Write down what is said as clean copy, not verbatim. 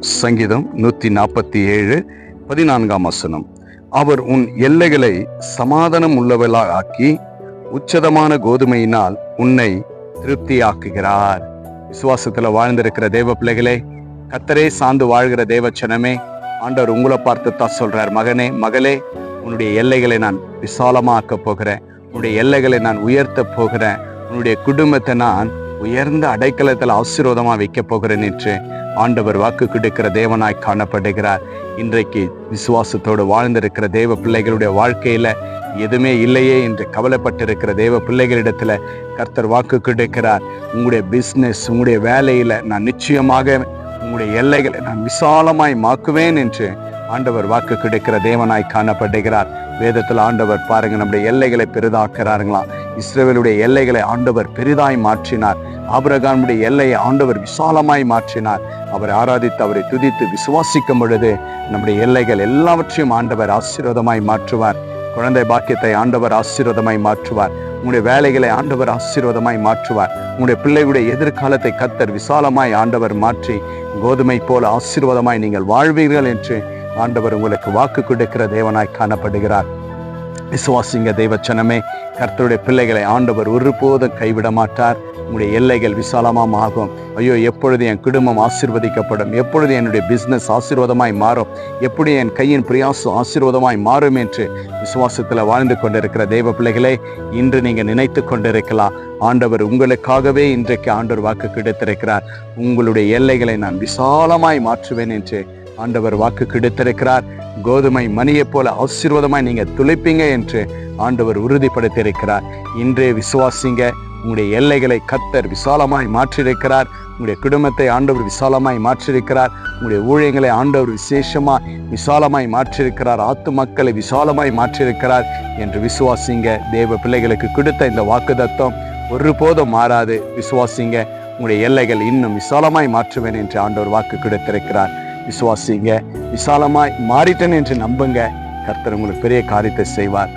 சங்கீதம் 147:14. அவர் உன் எல்லைகளை சமாதானம் உள்ளவர்களாக ஆக்கி உச்சதமான கோதுமையினால் உன்னை திருப்தியாக்குகிறார். விசுவாசத்துல வாழ்ந்திருக்கிற தேவ பிள்ளைகளே, கர்த்தரே சார்ந்து வாழ்கிற தேவச்சனமே, ஆண்டவர் உங்களை பார்த்து தான் சொல்றார், மகனே மகளே, உன்னுடைய எல்லைகளை நான் விசாலமாக்க போகிறேன், உன்னுடைய எல்லைகளை நான் உயர்த்த போகிறேன், உன்னுடைய குடும்பத்தை நான் உயர்ந்த அடைக்கலத்தில் ஆசீர்வாதமா வைக்க போகிறேன் என்று ஆண்டவர் வாக்கு கொடுக்கிற தேவனாய் காணப்படுகிறார். இன்றைக்கு விசுவாசத்தோடு வாழ்ந்திருக்கிற தேவ பிள்ளைகளுடைய வாழ்க்கையில எதுவுமே இல்லையே என்று கவலைப்பட்டிருக்கிற தேவ பிள்ளைகளிடத்துல கர்த்தர் வாக்கு கொடுக்கிறார். உங்களுடைய பிஸ்னஸ், உங்களுடைய வேலையில நான் நிச்சயமாக உங்களுடைய எல்லைகளை நான் விசாலமாய் மாக்குவேன் என்று ஆண்டவர் வாக்கு கொடுக்கிற தேவனாய் காணப்படுகிறார். வேதத்தில் ஆண்டவர் பாருங்க, நம்முடைய எல்லைகளை பெரிதாக்குறாருங்களாம். இஸ்ரவேலுடைய எல்லைகளை ஆண்டவர் பெரிதாய் மாற்றினார். ஆபிரகாமுடைய எல்லையை ஆண்டவர் விசாலமாய் மாற்றினார். அவரை ஆராதித்து அவரை துதித்து விசுவாசிக்கும் பொழுது நம்முடைய எல்லைகள் எல்லாவற்றையும் ஆண்டவர் ஆசீர்வாதமாய் மாற்றுவார். குழந்தை பாக்கியத்தை ஆண்டவர் ஆசீர்வாதமாய் மாற்றுவார். உங்களுடைய வேலைகளை ஆண்டவர் ஆசீர்வாதமாய் மாற்றுவார். உங்களுடைய பிள்ளைகளுடைய எதிர்காலத்தை கர்த்தர் விசாலமாய் ஆண்டவர் மாற்றி கோதுமை போல ஆசீர்வாதமாய் நீங்கள் வாழ்வீர்கள் என்று ஆண்டவர் உங்களுக்கு வாக்கு கொடுக்கிற தேவனாய் காணப்படுகிறார். விசுவாசிங்க தேவச்சனமே, கர்த்தருடைய பிள்ளைகளை ஆண்டவர் ஒருபோதும் கைவிட மாட்டார். உங்களுடைய எல்லைகள் விசாலமாக ஆகும். ஐயோ, எப்பொழுது என் குடும்பம் ஆசீர்வதிக்கப்படும், எப்பொழுது என்னுடைய பிஸ்னஸ் ஆசீர்வாதமாய் மாறும், எப்படி என் கையின் பிரயாசம் ஆசீர்வாதமாய் மாறும் என்று விசுவாசத்தில் வாழ்ந்து கொண்டிருக்கிற தேவ பிள்ளைகளே, இன்று நீங்கள் நினைத்து கொண்டிருக்கலாம், ஆண்டவர் உங்களுக்காகவே இன்றைக்கு ஆண்டவர் வாக்கு கிடைத்திருக்கிறார். உங்களுடைய எல்லைகளை நான் விசாலமாய் மாற்றுவேன் என்று ஆண்டவர் வாக்கு கிடைத்திருக்கிறார். கோதுமை மணியை போல ஆசீர்வாதமாய் நீங்க துளைப்பீங்க என்று ஆண்டவர் உறுதிப்படுத்தியிருக்கிறார். இன்றே விசுவாசிங்க. உங்களுடைய எல்லைகளை கர்த்தர் விசாலமாய் மாற்றியிருக்கிறார். உங்களுடைய குடும்பத்தை ஆண்டவர் விசாலமாய் மாற்றியிருக்கிறார். உங்களுடைய ஊழியங்களை ஆண்டவர் விசாலமாய் மாற்றியிருக்கிறார். ஆத்துமக்களை விசாலமாய் மாற்றியிருக்கிறார் என்று விசுவாசிங்க. தேவ பிள்ளைகளுக்கு கொடுத்த இந்த வாக்குத்தத்தம் ஒருபோதும் மாறாது. விசுவாசிங்க. உங்களுடைய எல்லைகள் இன்னும் விசாலமாய் மாற்றுவேன் என்று ஆண்டவர் வாக்கு கொடுத்திருக்கிறார். விசுவாசிங்க. விசாலமாய் மாறிட்டேன் என்று நம்புங்க. கர்த்தர் உங்களுக்கு பெரிய காரியத்தை செய்வார்.